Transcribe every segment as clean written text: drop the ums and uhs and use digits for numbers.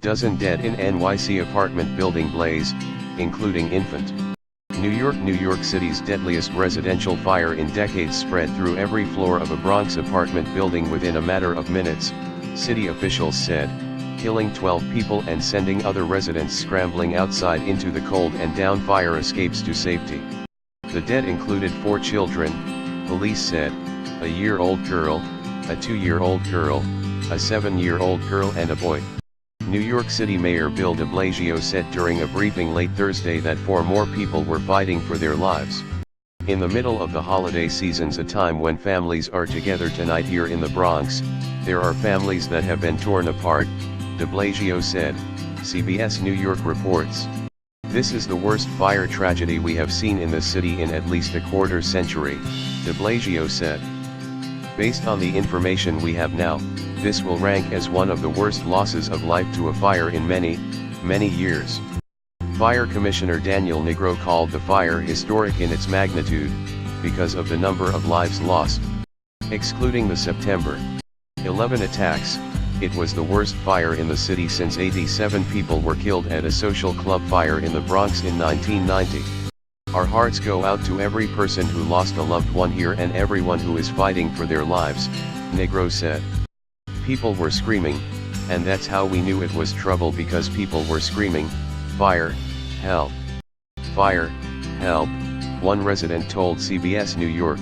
Dozen dead in NYC apartment building blaze, including infantNEW. New York City's deadliest residential fire in decades spread through every floor of a Bronx apartment building within a matter of minutes, city officials said, killing 12 people and sending other residents scrambling outside into the cold and down fire escapes to safety. The dead included 4 children, police said, a year-old girl, a 2-year-old girl, a 7-year-old girl and a boy. New York City Mayor Bill de Blasio said during a briefing late Thursday that 4 more people were fighting for their lives. In the middle of the holiday season's a time when families are together tonight here in the Bronx, there are families that have been torn apart, de Blasio said, CBS New York reports. This is the worst fire tragedy we have seen in the city in at least a quarter century, de Blasio said. Based on the information we have now, this will rank as one of the worst losses of life to a fire in many years. Fire Commissioner Daniel Nigro called the fire historic in its magnitude, because of the number of lives lost. Excluding the September 11 attacks, it was the worst fire in the city since 87 people were killed at a social club fire in the Bronx in 1990. Our hearts go out to every person who lost a loved one here and everyone who is fighting for their lives, Nigro said. People were screaming, and that's how we knew it was trouble because people were screaming, fire, help. Fire, help, one resident told CBS New York.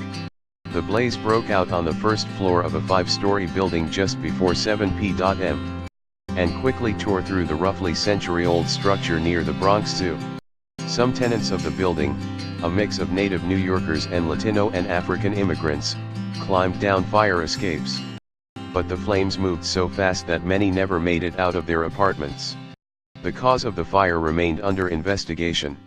The blaze broke out on the first floor of a 5-story building just before 7 p.m. and quickly tore through the roughly century-old structure near the Bronx Zoo. Some tenants of the building, a mix of native New Yorkers and Latino and African immigrants, climbed down fire escapes. But the flames moved so fast that many never made it out of their apartments. The cause of the fire remained under investigation.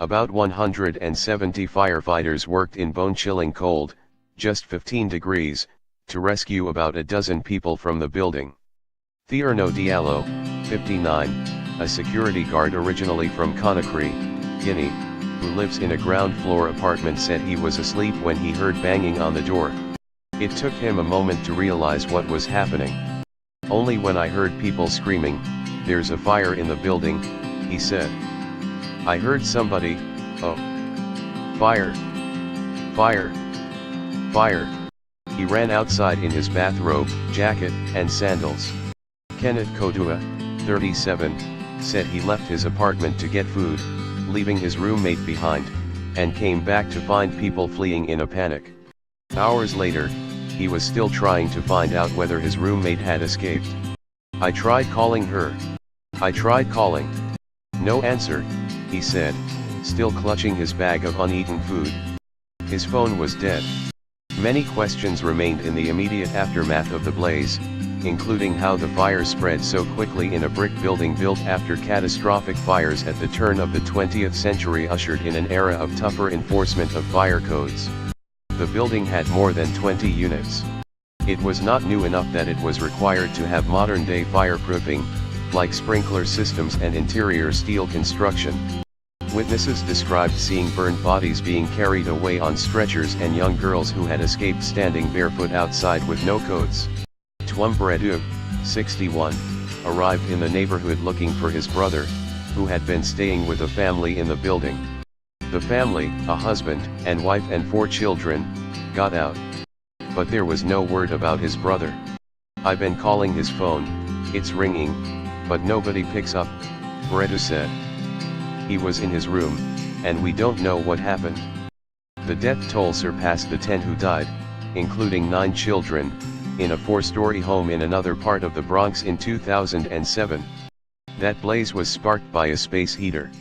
About 170 firefighters worked in bone-chilling cold, just 15 degrees, to rescue about a dozen people from the building. Thierno Diallo, 59, a security guard originally from Conakry, Guinea, who lives in a ground-floor apartment said he was asleep when he heard banging on the door. It took him a moment to realize what was happening. Only when I heard people screaming, "There's a fire in the building," he said. I heard somebody, "Oh! Fire! Fire! Fire!" He ran outside in his bathrobe, jacket, and sandals. Kenneth Kodua, 37, said he left his apartment to get food, leaving his roommate behind, and came back to find people fleeing in a panic. Hours later, he was still trying to find out whether his roommate had escaped. I tried calling her. I tried calling. No answer, he said, still clutching his bag of uneaten food. His phone was dead. Many questions remained in the immediate aftermath of the blaze, including how the fire spread so quickly in a brick building built after catastrophic fires at the turn of the 20th century ushered in an era of tougher enforcement of fire codes. The building had more than 20 units. It was not new enough that it was required to have modern-day fireproofing, like sprinkler systems and interior steel construction. Witnesses described seeing burned bodies being carried away on stretchers and young girls who had escaped standing barefoot outside with no coats. Boy.New, 61, arrived in the neighborhood looking for his brother, who had been staying with a family in the building. The family, a husband and wife and 4 children, got out. But there was no word about his brother. I've been calling his phone, it's ringing, but nobody picks up, Boy.New said. He was in his room, and we don't know what happened. The death toll surpassed the 10 who died, including 9 children, in a 4-story home in another part of the Bronx in 2007. That blaze was sparked by a space heater.